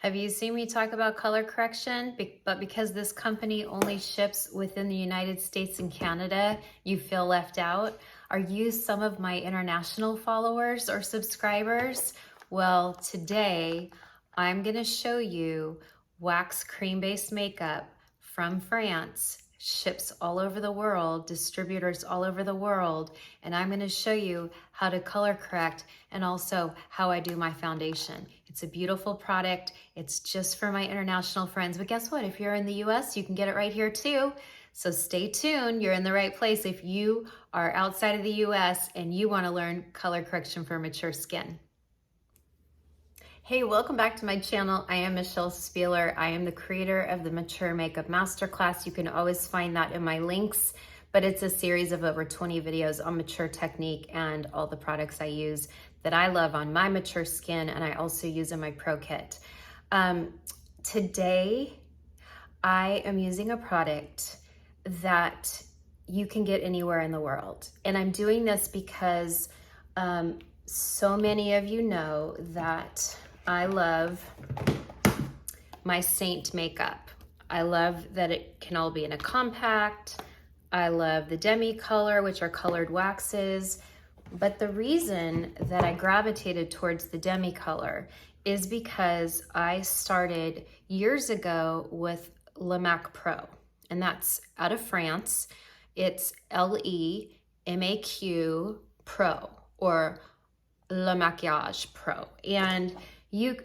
Have you seen me talk about color correction? But because this company only ships within the United States and Canada, you feel left out? Are you some of my international followers or subscribers? Well, today I'm gonna show you wax cream-based makeup from France, ships all over the world, distributors all over the world, and I'm gonna show you how to color correct and also how I do my foundation. It's a beautiful product. It's just for my international friends, but guess what? If you're in the US, you can get it right here too. So stay tuned, you're in the right place if you are outside of the US and you wanna learn color correction for mature skin. Hey, welcome back to my channel. I am Michelle Spieler. I am the creator of the Mature Makeup Masterclass. You can always find that in my links, but it's a series of over 20 videos on mature technique and all the products I use that I love on my mature skin and I also use in my Pro Kit. Today, I am using a product that you can get anywhere in the world. And I'm doing this because so many of you know that I love my Seint makeup. I love that it can all be in a compact. I love the Demi color, which are colored waxes. But the reason that I gravitated towards the Demi color is because I started years ago with Maq Pro, and that's out of France. It's Maq Pro, or Le Maquillage Pro. And you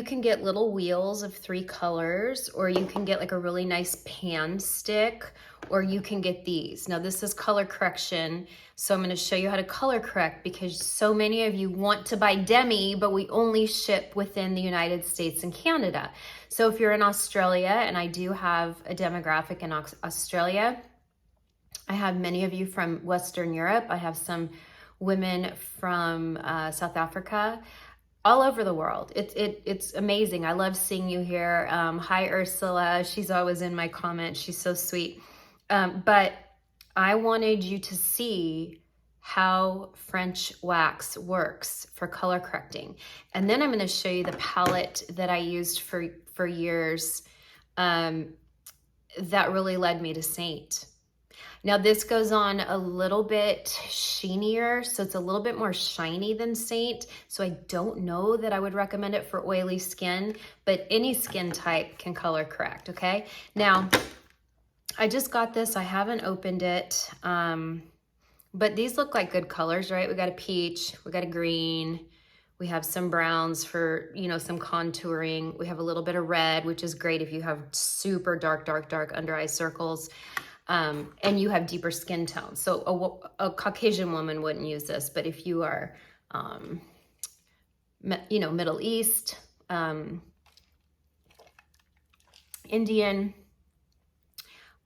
can get little wheels of 3 colors, or you can get like a really nice pan stick, or you can get these. Now this is color correction, so I'm gonna show you how to color correct because so many of you want to buy Demi, but we only ship within the United States and Canada. So if you're in Australia, and I do have a demographic in Australia, I have many of you from Western Europe. I have some women from South Africa, all over the world. It's amazing. I love seeing you here. Hi, Ursula. She's always in my comments. She's so sweet. But I wanted you to see how French wax works for color correcting. And then I'm going to show you the palette that I used for years that really led me to Seint. Now this goes on a little bit sheenier, so it's a little bit more shiny than Seint. So I don't know that I would recommend it for oily skin, but any skin type can color correct, okay? Now, I just got this, I haven't opened it, but these look like good colors, right? We got a peach, we got a green, we have some browns for, you know, some contouring. We have a little bit of red, which is great if you have super dark under eye circles. And you have deeper skin tones. So a Caucasian woman wouldn't use this, but if you are, you know, Middle East, Indian,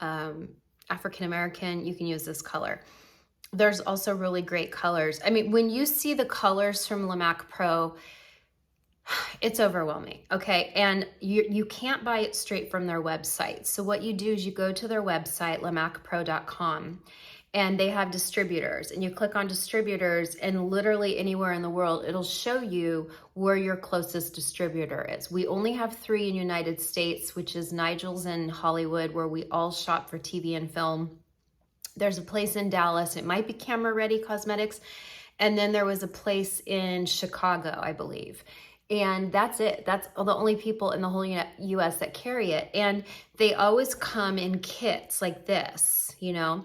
African-American, you can use this color. There's also really great colors. I mean, when you see the colors from Maq Pro, it's overwhelming, okay? And you can't buy it straight from their website. So what you do is you go to their website, lemacpro.com, and they have distributors. And you click on distributors, and literally anywhere in the world, it'll show you where your closest distributor is. We only have 3 in the United States, which is Nigel's in Hollywood, where we all shop for TV and film. There's a place in Dallas. It might be Camera Ready Cosmetics. And then there was a place in Chicago, I believe. And that's it. That's the only people in the whole US that carry it. And they always come in kits like this, you know?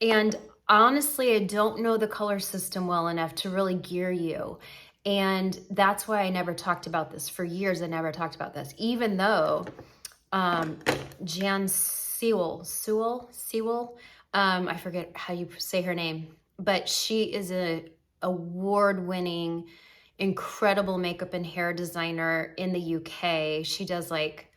And honestly, I don't know the color system well enough to really gear you. And that's why I never talked about this. For years, I never talked about this. Even though Jan Sewell, I forget how you say her name, but she is a award-winning, incredible makeup and hair designer in the UK. She does, like,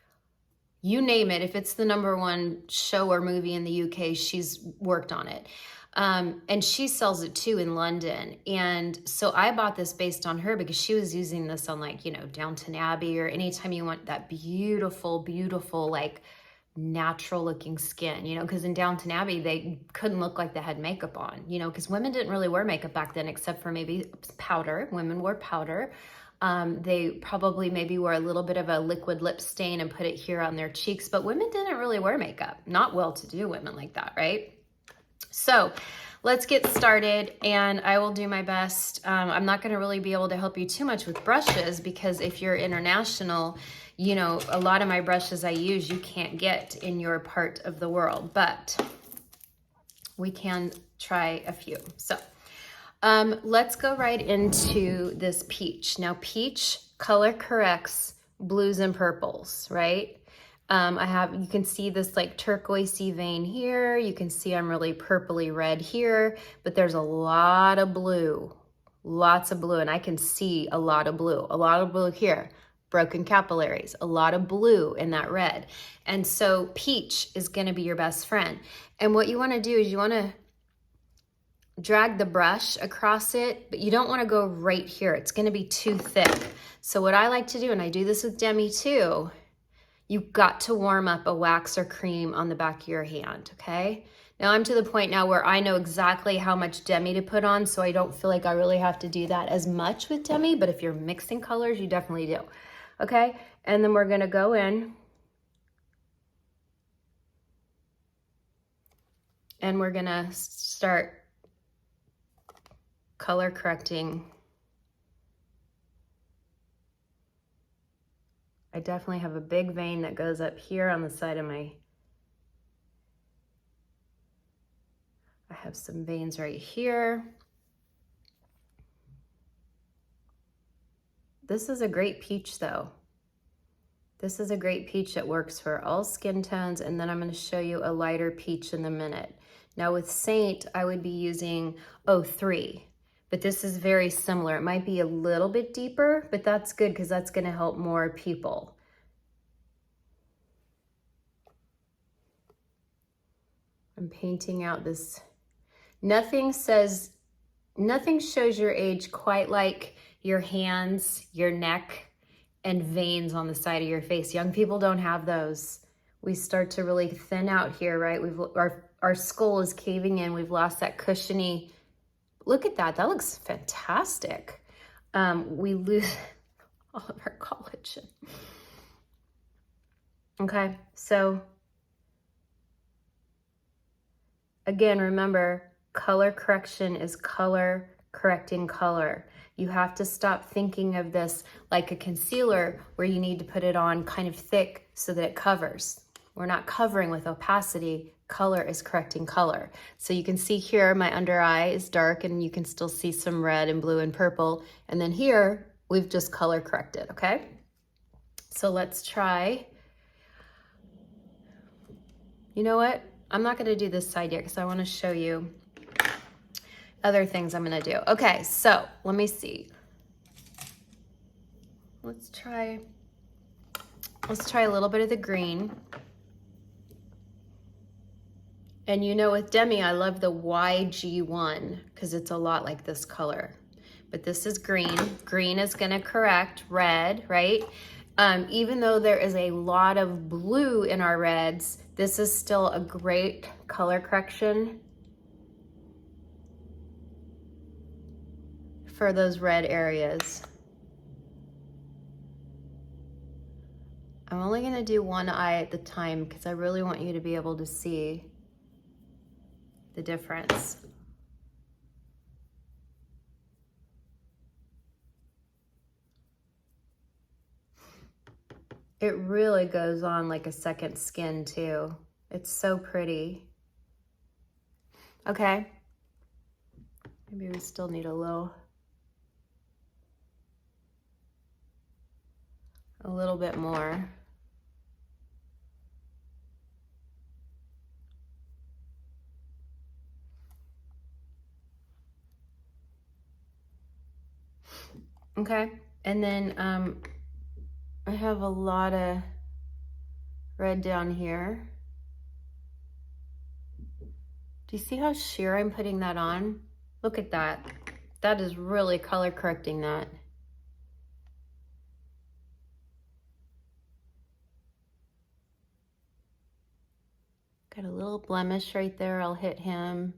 you name it. If it's the #1 show or movie in the UK, she's worked on it. And she sells it too in London. And so I bought this based on her because she was using this on, like, you know, Downton Abbey, or anytime you want that beautiful, beautiful, like, natural looking skin, you know, because in Downton Abbey, they couldn't look like they had makeup on, you know, because women didn't really wear makeup back then, except for maybe powder. Women wore powder. They probably maybe wear a little bit of a liquid lip stain and put it here on their cheeks, but women didn't really wear makeup. Not well-to-do women like that, right? So let's get started, and I will do my best. I'm not going to really be able to help you too much with brushes, because if you're international, you know, a lot of my brushes I use you can't get in your part of the world, but we can try a few. So let's go right into this peach. Now, peach color corrects blues and purples, right? you can see this like turquoisey vein here. You can see I'm really purpley red here, but there's a lot of blue, lots of blue, and I can see a lot of blue here. Broken capillaries, a lot of blue in that red. And so peach is gonna be your best friend. And what you wanna do is you wanna drag the brush across it, but you don't wanna go right here. It's gonna be too thick. So what I like to do, and I do this with Demi too, you've got to warm up a wax or cream on the back of your hand, okay? Now I'm to the point now where I know exactly how much Demi to put on, so I don't feel like I really have to do that as much with Demi, but if you're mixing colors, you definitely do, okay? And then we're gonna go in and we're gonna start color correcting. I definitely have a big vein that goes up here on the side of my, I have some veins right here. This is a great peach though. This is a great peach that works for all skin tones, and then I'm gonna show you a lighter peach in a minute. Now with Seint, I would be using 03, but this is very similar. It might be a little bit deeper, but that's good because that's gonna help more people. I'm painting out this. Nothing shows your age quite like your hands, your neck, and veins on the side of your face. Young people don't have those. We start to really thin out here, right? Our skull is caving in. We've lost that cushiony. Look at that. That looks fantastic. We lose all of our collagen. Okay, so again, remember, color correction is color correcting color. You have to stop thinking of this like a concealer where you need to put it on kind of thick so that it covers. We're not covering with opacity. Color is correcting color. So you can see here my under eye is dark and you can still see some red and blue and purple. And then here we've just color corrected, okay? So let's try. You know what? I'm not gonna do this side yet because I wanna show you other things I'm gonna do. Okay, so let me see. Let's try a little bit of the green. And you know, with Demi, I love the YG1 because it's a lot like this color. But this is green. Green is gonna correct red, right? Even though there is a lot of blue in our reds, this is still a great color correction for those red areas. I'm only gonna do one eye at the time because I really want you to be able to see the difference. It really goes on like a second skin too. It's so pretty. Okay. Maybe we still need a little bit more. Okay, and then I have a lot of red down here. Do you see how sheer I'm putting that on? Look at that. That is really color correcting that. Got a little blemish right there. I'll hit him.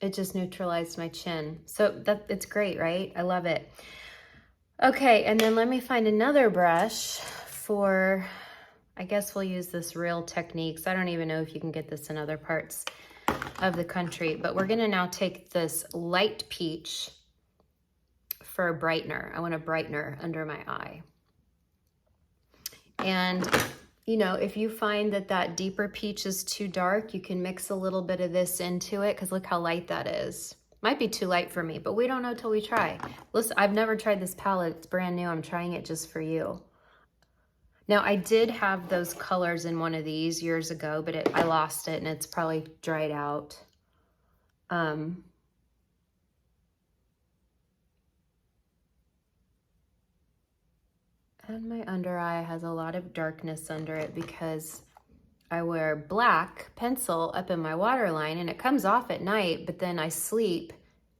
It just neutralized my chin. So it's great, right? I love it. Okay, and then let me find another brush for, I guess we'll use this Real Techniques. I don't even know if you can get this in other parts of the country, but we're gonna now take this light peach for a brightener. I want a brightener under my eye. And you know, if you find that that deeper peach is too dark, you can mix a little bit of this into it, because look how light that is. Might be too light for me, but we don't know till we try. Listen, I've never tried this palette. It's brand new. I'm trying it just for you. Now, I did have those colors in one of these years ago, but I lost it and it's probably dried out. And my under eye has a lot of darkness under it because I wear black pencil up in my waterline and it comes off at night, but then I sleep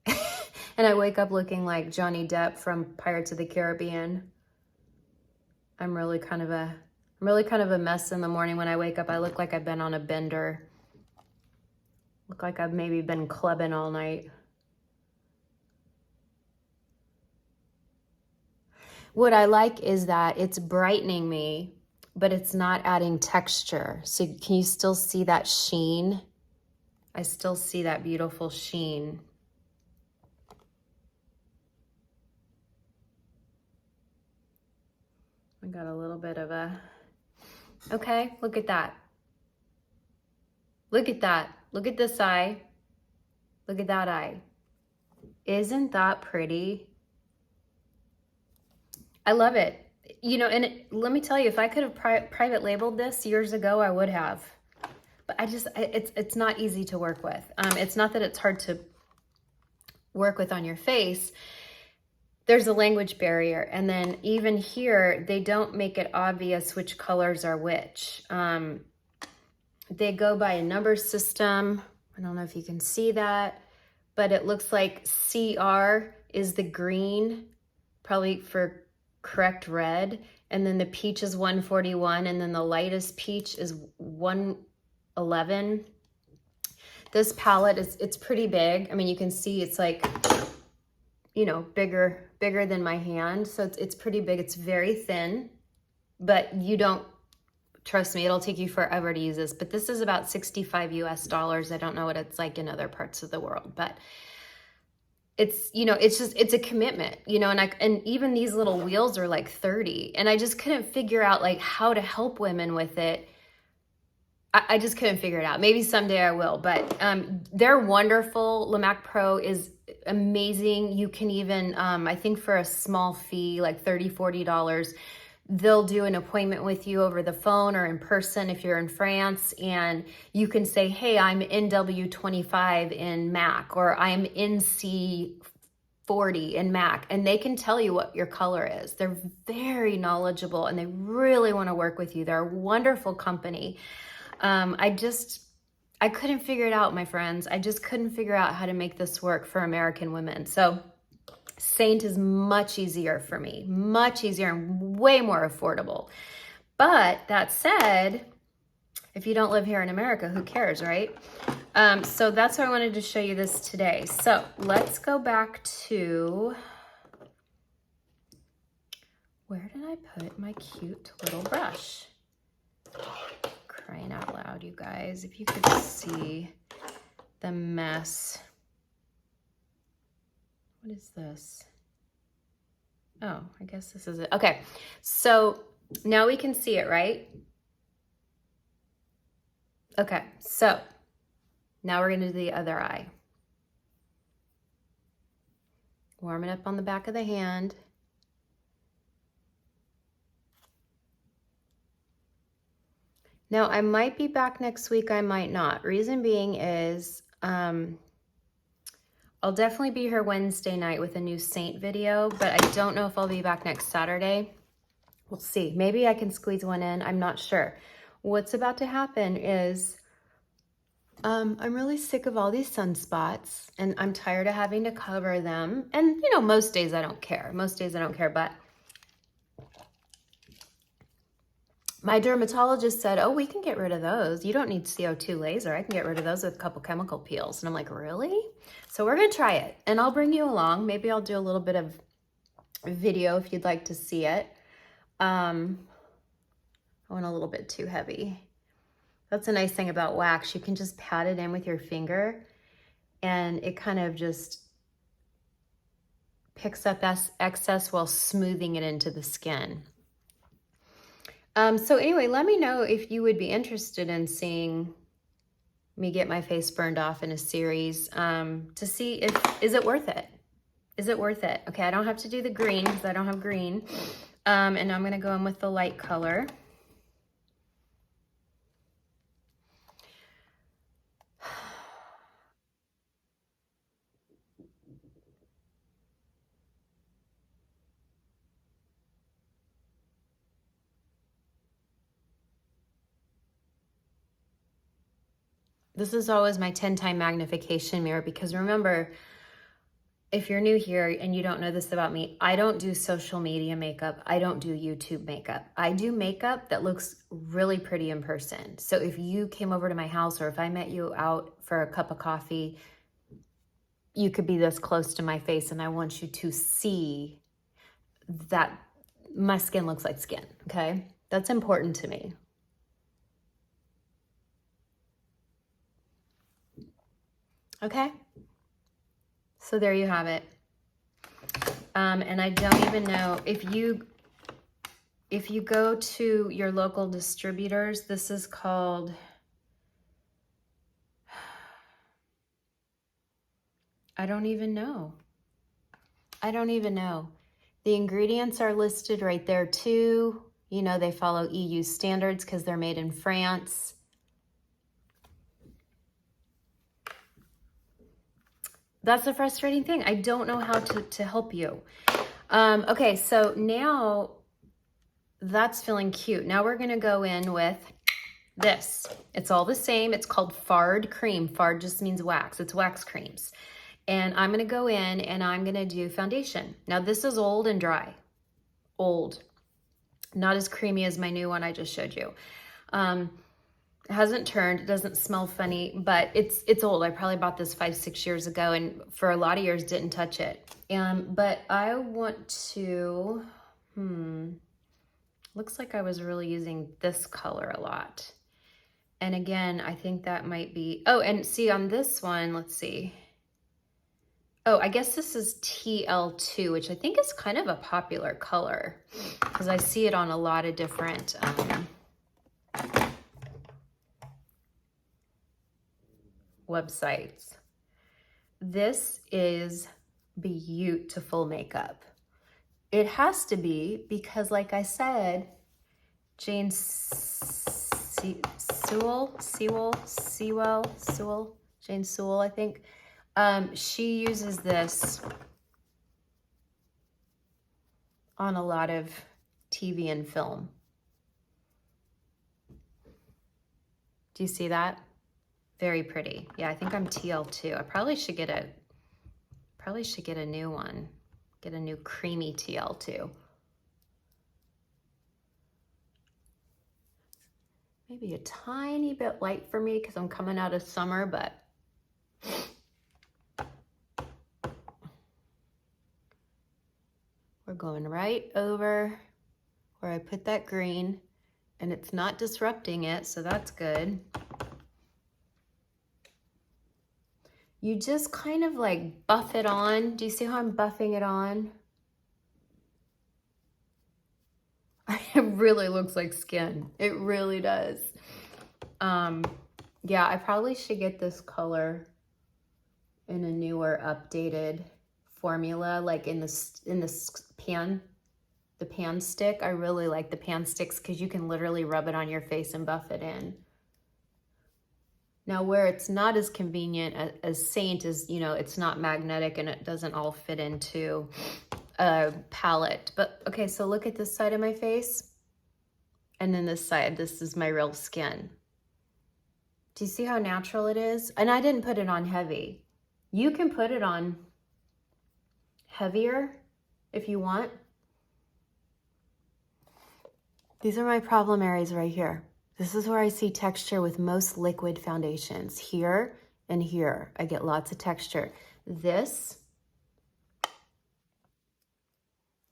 and I wake up looking like Johnny Depp from Pirates of the Caribbean. I'm really kind of a mess in the morning when I wake up. I look like I've been on a bender. Look like I've maybe been clubbing all night. What I like is that it's brightening me, but it's not adding texture. So can you still see that sheen? I still see that beautiful sheen. I got a little bit of a, okay, look at that. Look at that. Look at this eye. Look at that eye. Isn't that pretty? I love it. You know, and let me tell you, if I could have private labeled this years ago, I would have. But it's not easy to work with. It's not that it's hard to work with on your face. There's a language barrier. And then even here, they don't make it obvious which colors are which. They go by a number system. I don't know if you can see that, but it looks like CR is the green, probably for correct red, and then the peach is 141, and then the lightest peach is 111. This palette it's pretty big. I mean, you can see it's like, you know, bigger than my hand. So it's pretty big. It's very thin, but you don't, trust me, it'll take you forever to use this. But this is about $65 US. I don't know what it's like in other parts of the world, but it's, you know, it's a commitment, you know, and even these little wheels are like 30, and I just couldn't figure out like how to help women with it. I just couldn't figure it out. Maybe someday I will, but they're wonderful. Maq Pro is amazing. You can even, I think for a small fee, like $30, $40, they'll do an appointment with you over the phone or in person if you're in France, and you can say, hey, I'm NW25 in MAC, or I'm NC40 in MAC, and they can tell you what your color is. They're very knowledgeable and they really want to work with you. They're a wonderful company. I couldn't figure it out, my friends. I just couldn't figure out how to make this work for American women. So Seint is much easier for me, much easier and way more affordable. But that said, if you don't live here in America, who cares, right? So that's why I wanted to show you this today. So let's go back to, where did I put my cute little brush? Crying out loud, you guys, if you could see the mess. What is this? Oh, I guess this is it. Okay, so now we can see it, right? Okay, so now we're gonna do the other eye. Warm it up on the back of the hand. Now, I might be back next week, I might not. Reason being is, I'll definitely be here Wednesday night with a new Seint video, but I don't know if I'll be back next Saturday. We'll see. Maybe I can squeeze one in. I'm not sure. What's about to happen is I'm really sick of all these sunspots, and I'm tired of having to cover them. And, you know, most days I don't care. Most days I don't care, but My dermatologist said, oh, we can get rid of those. You don't need CO2 laser. I can get rid of those with a couple chemical peels. And I'm like, really? So we're going to try it. And I'll bring you along. Maybe I'll do a little bit of video if you'd like to see it. I went a little bit too heavy. That's a nice thing about wax. You can just pat it in with your finger and it kind of just picks up excess while smoothing it into the skin. So anyway, let me know if you would be interested in seeing me get my face burned off in a series to see is it worth it? Is it worth it? Okay, I don't have to do the green because I don't have green. And I'm going to go in with the light color. This is always my 10-time magnification mirror because remember, if you're new here and you don't know this about me, I don't do social media makeup. I don't do YouTube makeup. I do makeup that looks really pretty in person. So if you came over to my house or if I met you out for a cup of coffee, you could be this close to my face and I want you to see that my skin looks like skin, okay? That's important to me. Okay, so there you have it. And I don't even know if you go to your local distributors, this is called, I don't even know. I don't even know. The ingredients are listed right there too. You know, they follow EU standards because they're made in France. That's the frustrating thing. I don't know how to help you. Okay, so now that's feeling cute. Now we're gonna go in with this. It's all the same. It's called Fard Cream. Fard just means wax. It's wax creams. And I'm gonna go in and I'm gonna do foundation. Now this is old and dry. Old. Not as creamy as my new one I just showed you. It hasn't turned, it doesn't smell funny, but it's old. I probably bought this 5-6 years ago and for a lot of years didn't touch it. But I want to, looks like I was really using this color a lot. And again, I think that might be, oh, and see on this one, let's see. Oh, I guess this is TL2, which I think is kind of a popular color because I see it on a lot of different, websites. This is beautiful makeup. It has to be because, like I said, Jane Sewell, Jane Sewell, I think, she uses this on a lot of TV and film. Do you see that? Very pretty. Yeah, I think I'm TL2. I probably should get a new one. Get a new creamy TL2. Maybe a tiny bit light for me because I'm coming out of summer, but we're going right over where I put that green and it's not disrupting it, so that's good. You just kind of like buff it on. Do you see how I'm buffing it on? It really looks like skin. It really does. Yeah, I probably should get this color in a newer, updated formula, like in this pan, the pan stick. I really like the pan sticks because you can literally rub it on your face and buff it in. Now, where it's not as convenient as Seint is, you know, it's not magnetic and it doesn't all fit into a palette. But okay, so look at this side of my face. And then this side, this is my real skin. Do you see how natural it is? And I didn't put it on heavy. You can put it on heavier if you want. These are my problem areas right here. This is where I see texture with most liquid foundations. Here and here, I get lots of texture. This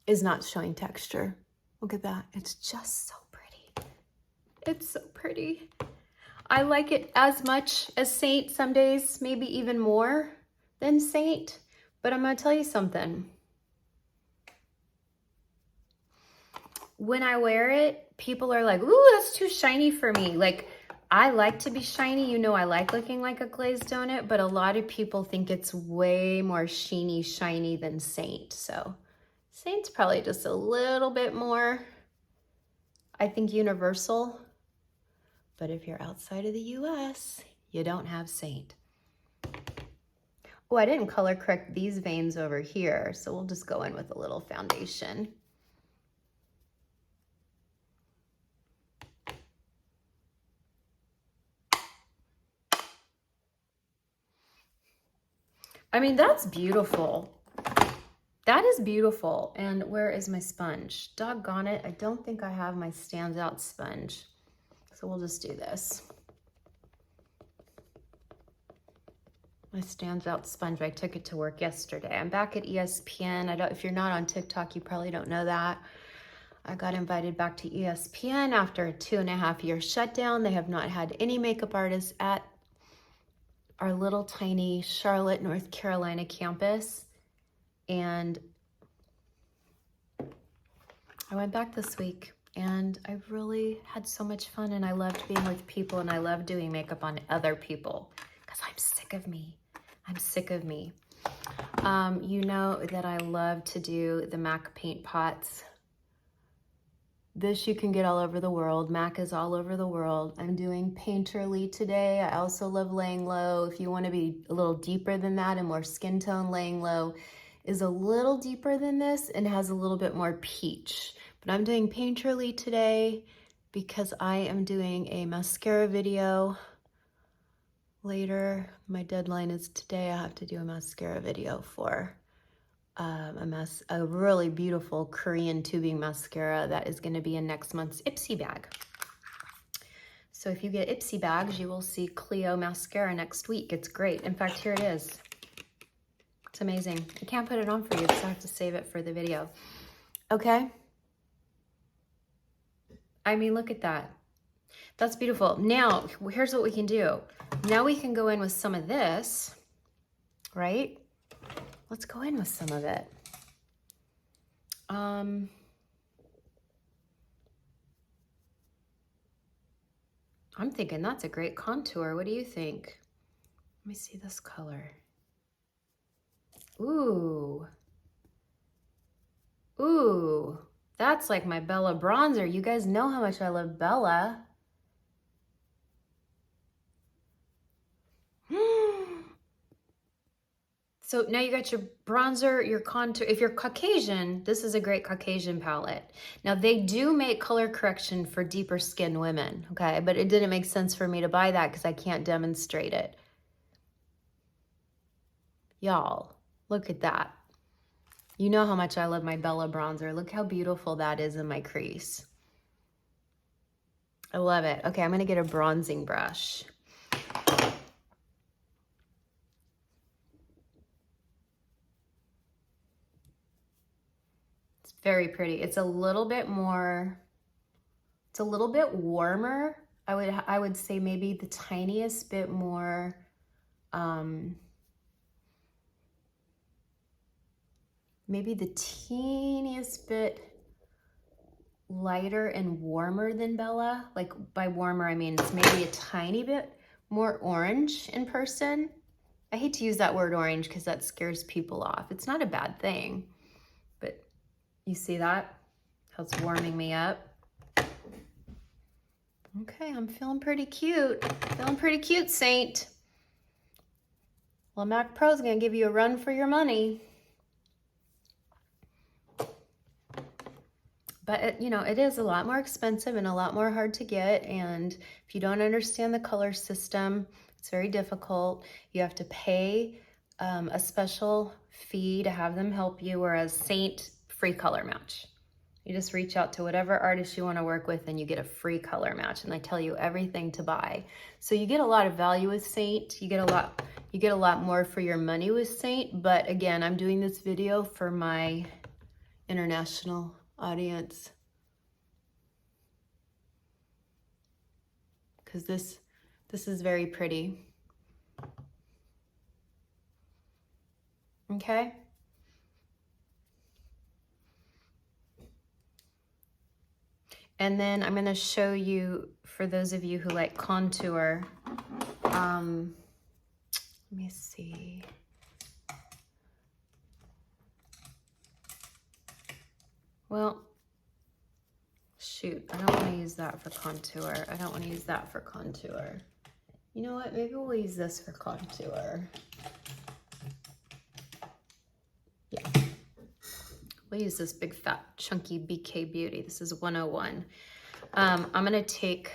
is not showing texture. Look at that. It's just so pretty. It's so pretty. I like it as much as Seint some days, maybe even more than Seint. But I'm gonna tell you something. When I wear it, people are like, ooh, that's too shiny for me. Like, I like to be shiny. You know, I like looking like a glazed donut, but a lot of people think it's way more sheeny, shiny than Seint. So Seint's probably just a little bit more, I think, universal. But if you're outside of the US, you don't have Seint. Oh, I didn't color correct these veins over here, so we'll just go in with a little foundation. I mean, that's beautiful. That is beautiful. And where is my sponge? Doggone it, I don't think I have my stands out sponge. So we'll just do this. My stands out sponge, I took it to work yesterday. I'm back at ESPN. If you're not on TikTok, you probably don't know that. I got invited back to ESPN after a 2.5-year shutdown. They have not had any makeup artists at our little tiny Charlotte, North Carolina campus. And I went back this week and I really had so much fun, and I loved being with people, and I love doing makeup on other people because I'm sick of me. I'm sick of me. You know that I love to do the Maq paint pots. This you can get all over the world. Maq is all over the world. I'm doing Painterly today. I also love laying low. If you want to be a little deeper than that and more skin tone, laying low is a little deeper than this and has a little bit more peach. But I'm doing Painterly today because I am doing a mascara video later. My deadline is today. I have to do a mascara video for a really beautiful Korean tubing mascara that is going to be in next month's Ipsy bag. So if you get Ipsy bags, you will see Clio mascara next week. It's great. In fact, here it is. It's amazing. I can't put it on for you because I have to save it for the video. Okay. I mean, look at that. That's beautiful. Now, here's what we can do. Now we can go in with some of this, right? Let's go in with some of it. I'm thinking that's a great contour. What do you think? Let me see this color. Ooh. Ooh. That's like my Bella bronzer. You guys know how much I love Bella. So now you got your bronzer, your contour. If you're Caucasian, this is a great Caucasian palette. Now they do make color correction for deeper skinned women, okay? But it didn't make sense for me to buy that because I can't demonstrate it. Y'all, look at that. You know how much I love my Bella bronzer. Look how beautiful that is in my crease. I love it. Okay, I'm gonna get a bronzing brush. Very pretty. It's a little bit more, it's a little bit warmer. I would say maybe the tiniest bit more, maybe the teeniest bit lighter and warmer than Bella. Like by warmer, I mean it's maybe a tiny bit more orange in person. I hate to use that word orange because that scares people off. It's not a bad thing. You see that? How it's warming me up. Okay, I'm feeling pretty cute. Feeling pretty cute, Seint. Well, Maq Pro is going to give you a run for your money. But, you know, it is a lot more expensive and a lot more hard to get. And if you don't understand the color system, it's very difficult. You have to pay a special fee to have them help you, whereas Seint, free color match. You just reach out to whatever artist you want to work with and you get a free color match, and they tell you everything to buy. So you get a lot of value with Seint. You get a lot more for your money with Seint, but again, I'm doing this video for my international audience because this is very pretty. Okay? And then I'm going to show you, for those of you who like contour, let me see. Well, shoot, I don't want to use that for contour. I don't want to use that for contour. You know what? Maybe we'll use this for contour. Yeah. We'll use this big, fat, chunky BK Beauty. This is 101. I'm going to take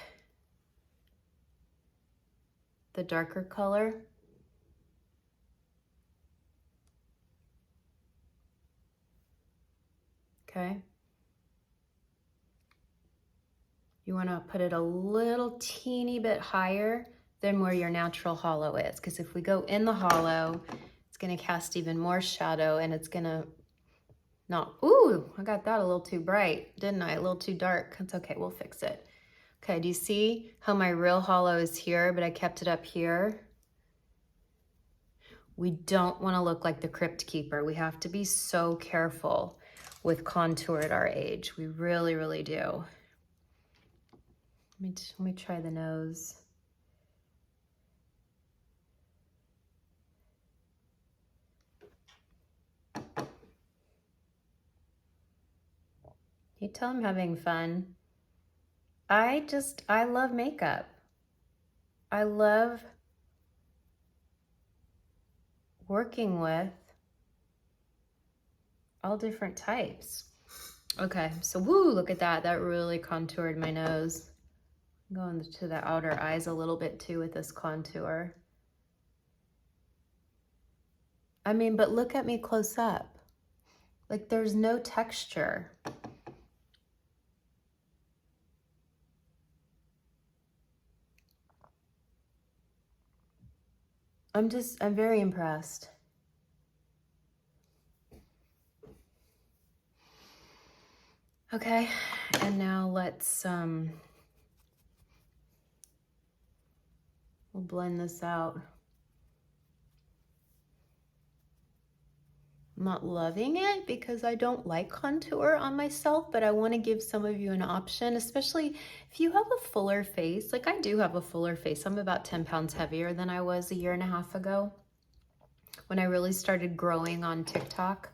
the darker color. Okay. You want to put it a little teeny bit higher than where your natural hollow is, because if we go in the hollow, it's going to cast even more shadow, and it's going to not, ooh, I got that a little too bright, didn't I? A little too dark. That's okay, we'll fix it. Okay, do you see how my real hollow is here, but I kept it up here? We don't want to look like the Crypt Keeper. We have to be so careful with contour at our age. We really, really do. Let me try the nose. You tell I'm having fun. I love makeup. I love working with all different types. Okay, so woo, look at that. That really contoured my nose. I'm going to the outer eyes a little bit too with this contour. I mean, but look at me close up. Like, there's no texture. I'm very impressed. Okay, and now let's, we'll blend this out. I'm not loving it because I don't like contour on myself, but I want to give some of you an option, especially if you have a fuller face. Like, I do have a fuller face. I'm about 10 pounds heavier than I was a year and a half ago when I really started growing on TikTok.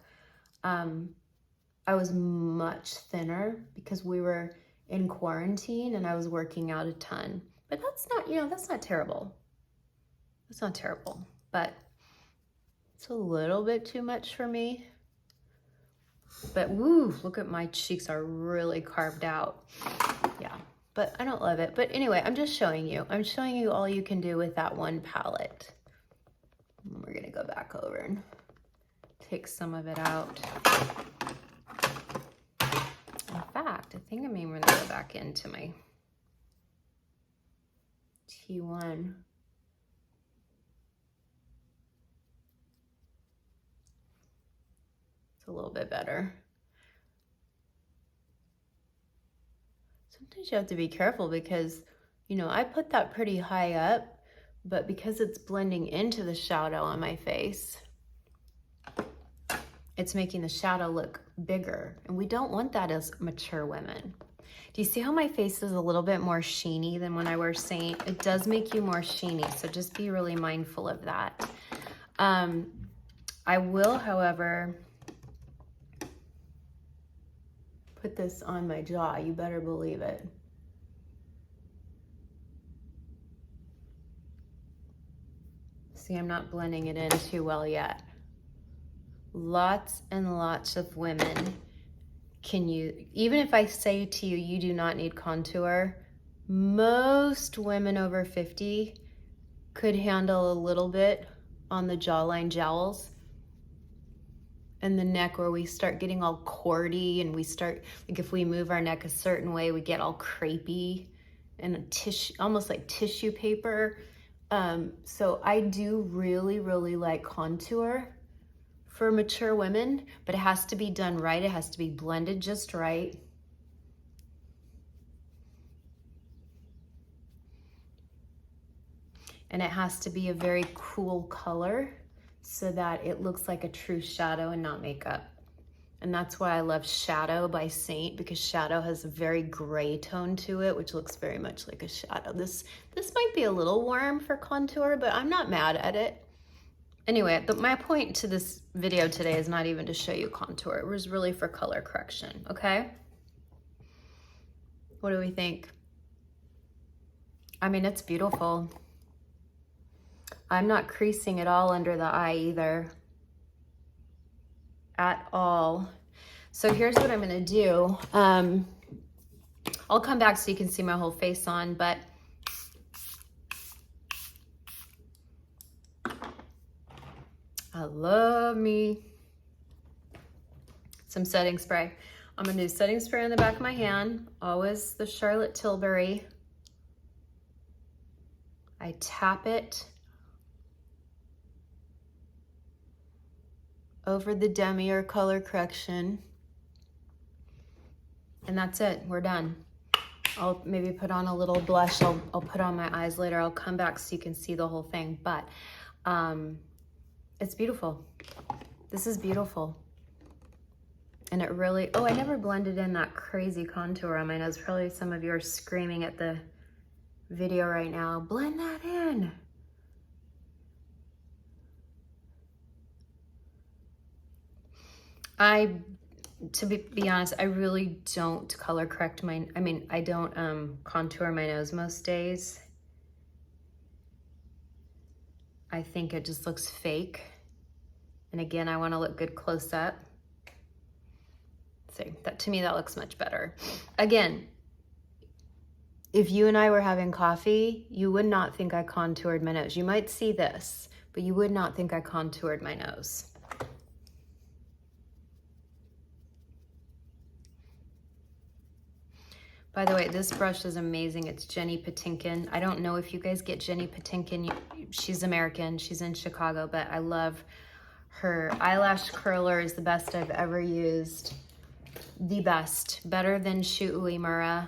I was much thinner because we were in quarantine and I was working out a ton. But that's not, you know, that's not terrible. It's not terrible, but it's a little bit too much for me. But woo, look at my cheeks are really carved out. Yeah, but I don't love it. But anyway, I'm just showing you. I'm showing you all you can do with that one palette. And we're gonna go back over and take some of it out. In fact, I think I'm even gonna go back into my T1. It's a little bit better. Sometimes you have to be careful because, you know, I put that pretty high up, but because it's blending into the shadow on my face, it's making the shadow look bigger, and we don't want that as mature women. Do you see how my face is a little bit more sheeny than when I wear Seint? It does make you more sheeny, so just be really mindful of that. I will, however, put this on my jaw. You better believe it. See, I'm not blending it in too well yet. Lots and lots of women can use, even if I say to you, you do not need contour, most women over 50 could handle a little bit on the jawline jowls. and the neck where we start getting all cordy, and we start, like if we move our neck a certain way, we get all crepey and a tissue, almost like tissue paper. So I do really, really like contour for mature women, but it has to be done right. It has to be blended just right. And it has to be a very cool color so that it looks like a true shadow and not makeup. And that's why I love Shadow by Seint, because Shadow has a very gray tone to it, which looks very much like a shadow. This might be a little warm for contour, but I'm not mad at it. Anyway, but my point to this video today is not even to show you contour. It was really for color correction, okay? What do we think? I mean, it's beautiful. I'm not creasing at all under the eye either. At all. So here's what I'm gonna do. I'll come back so you can see my whole face on, but I love me some setting spray. I'm gonna do setting spray on the back of my hand, always the Charlotte Tilbury. I tap it over the Demi or color correction. And that's it, we're done. I'll maybe put on a little blush. I'll put on my eyes later. I'll come back so you can see the whole thing, but it's beautiful. This is beautiful. And it really, oh, I never blended in that crazy contour on my nose. Probably some of you are screaming at the video right now. Blend that in. To be honest, I really don't color correct I don't contour my nose most days. I think it just looks fake. And again, I want to look good close up. See, that to me, that looks much better. Again, if you and I were having coffee, you would not think I contoured my nose. You might see this, but you would not think I contoured my nose. By the way, this brush is amazing. It's Jenny Patinkin. I don't know if you guys get Jenny Patinkin. She's American. She's in Chicago, but I love her eyelash curler. Is the best I've ever used. The best. Better than Shu Uemura.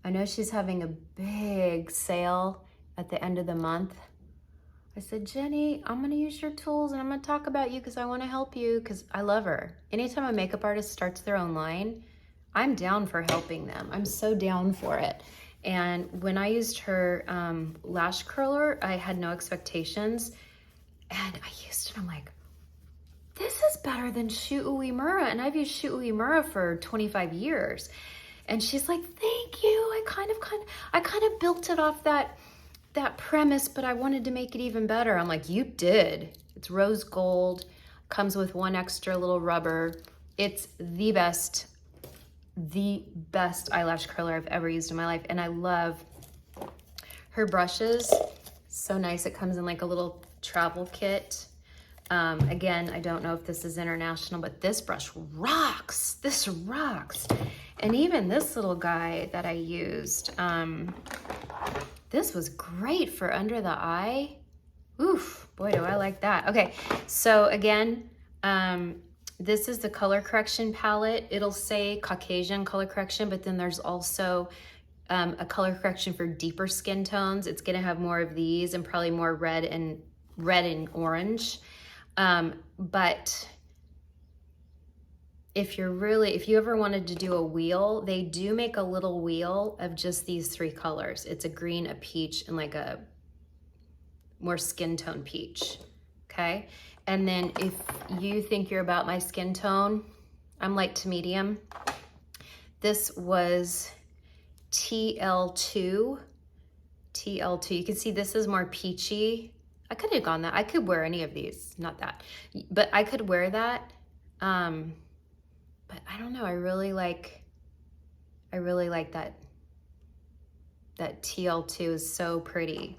I know she's having a big sale at the end of the month. I said, Jenny, I'm gonna use your tools and I'm gonna talk about you because I wanna help you because I love her. Anytime a makeup artist starts their own line, I'm down for helping them. I'm so down for it. And when I used her lash curler, I had no expectations. And I used it, I'm like, this is better than Shu Uemura. And I've used Shu Uemura for 25 years. And she's like, thank you. I kind of built it off that premise, but I wanted to make it even better. I'm like, you did. It's rose gold, comes with one extra little rubber. It's the best eyelash curler I've ever used in my life. And I love her brushes. So nice. It comes in like a little travel kit. Again, I don't know if this is international, but this brush rocks. This rocks. And even this little guy that I used, this was great for under the eye. Oof, boy, do I like that. Okay, so again, this is the color correction palette. It'll say Caucasian color correction, but then there's also a color correction for deeper skin tones. It's gonna have more of these and probably more red and orange. But if you ever wanted to do a wheel, they do make a little wheel of just these three colors. It's a green, a peach, and like a more skin tone peach, okay? And then if you think you're about my skin tone, I'm light to medium. This was TL2. You can see this is more peachy. I could have gone that. I could wear any of these, not that, but I could wear that. But I don't know, I really like that TL2 is so pretty.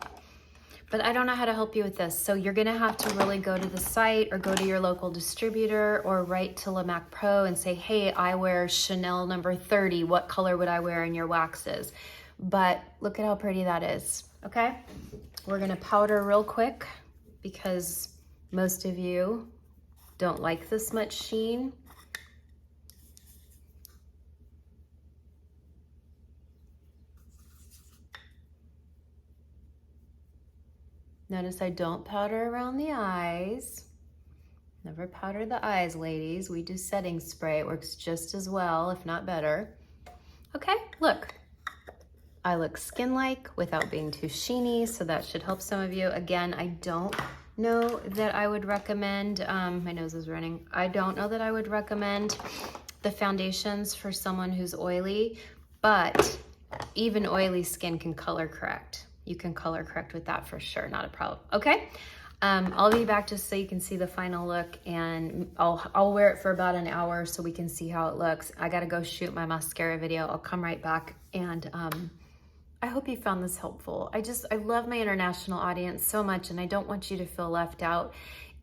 but I don't know how to help you with this. So you're gonna have to really go to the site or go to your local distributor or write to Maq Pro and say, hey, I wear Chanel number 30. What color would I wear in your waxes? But look at how pretty that is, okay? We're gonna powder real quick because most of you don't like this much sheen. Notice I don't powder around the eyes. Never powder the eyes, ladies. We do setting spray. It works just as well, if not better. Okay, look. I look skin-like without being too sheeny, so that should help some of you. Again, I don't know that I would recommend, my nose is running. I don't know that I would recommend the foundations for someone who's oily, but even oily skin can color correct. You can color correct with that for sure, not a problem. Okay, I'll be back just so you can see the final look, and I'll wear it for about an hour so we can see how it looks. I gotta go shoot my mascara video. I'll come right back, and I hope you found this helpful. I love my international audience so much, and I don't want you to feel left out,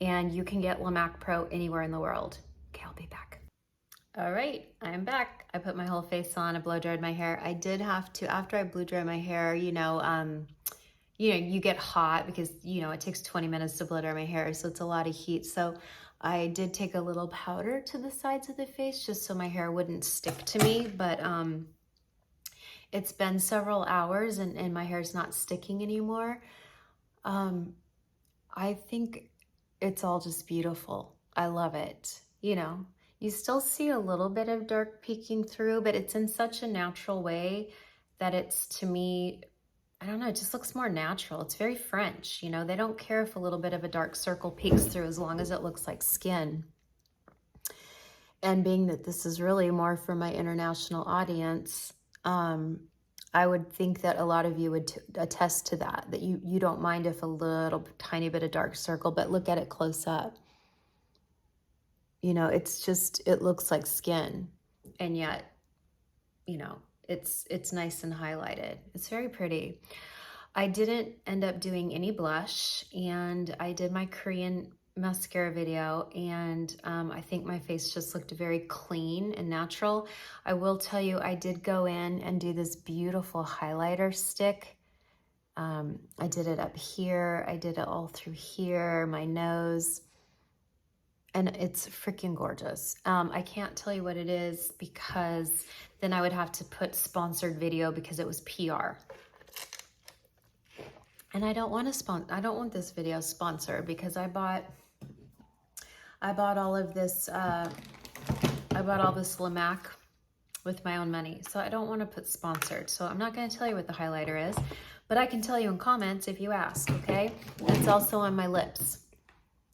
and you can get Maq Pro anywhere in the world. Okay, I'll be back. All right, I'm back. I put my whole face on, I blow dried my hair. I did have to, after I blow dry my hair, you get hot because, it takes 20 minutes to blow dry my hair, so it's a lot of heat. So I did take a little powder to the sides of the face just so my hair wouldn't stick to me, but it's been several hours and my hair's not sticking anymore. I think it's all just beautiful. I love it. You still see a little bit of dark peeking through, but it's in such a natural way that it's, to me, I don't know, it just looks more natural. It's very French, they don't care if a little bit of a dark circle peeks through as long as it looks like skin. And being that this is really more for my international audience, I would think that a lot of you would attest to that you don't mind if a little tiny bit of dark circle, but look at it close up. It looks like skin, and yet, it's nice and highlighted. It's very pretty. I didn't end up doing any blush, and I did my Korean mascara video, and I think my face just looked very clean and natural. I will tell you, I did go in and do this beautiful highlighter stick. I did it up here. I did it all through here, my nose. And it's freaking gorgeous. I can't tell you what it is because then I would have to put sponsored video because it was PR. And I don't want this video sponsored because I bought all of this, I bought all this Maq with my own money. So I don't want to put sponsored. So I'm not going to tell you what the highlighter is, but I can tell you in comments if you ask, okay? It's also on my lips.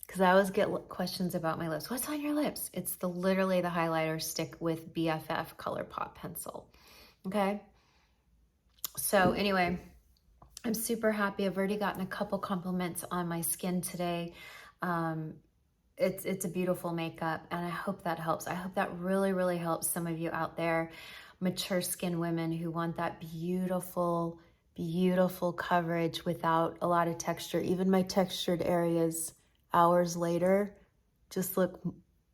Because I always get questions about my lips. What's on your lips? It's literally the highlighter stick with BFF ColourPop pencil. Okay? So anyway, I'm super happy. I've already gotten a couple compliments on my skin today. It's a beautiful makeup, and I hope that helps. I hope that really, really helps some of you out there, mature skin women who want that beautiful, beautiful coverage without a lot of texture. Even my textured areas, hours later, just look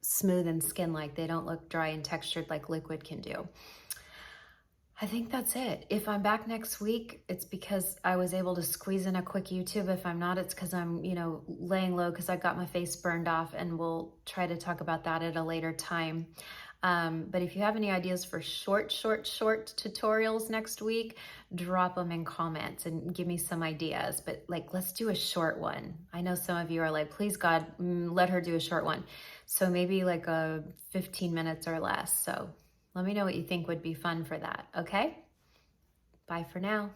smooth and skin-like. They don't look dry and textured like liquid can do. I think that's it. If I'm back next week, it's because I was able to squeeze in a quick YouTube. If I'm not, it's because I'm, laying low because I got my face burned off, and we'll try to talk about that at a later time. But if you have any ideas for short tutorials next week, drop them in comments and give me some ideas. But let's do a short one. I know some of you are like, please God, let her do a short one. So maybe a 15 minutes or less. So let me know what you think would be fun for that. Okay? Bye for now.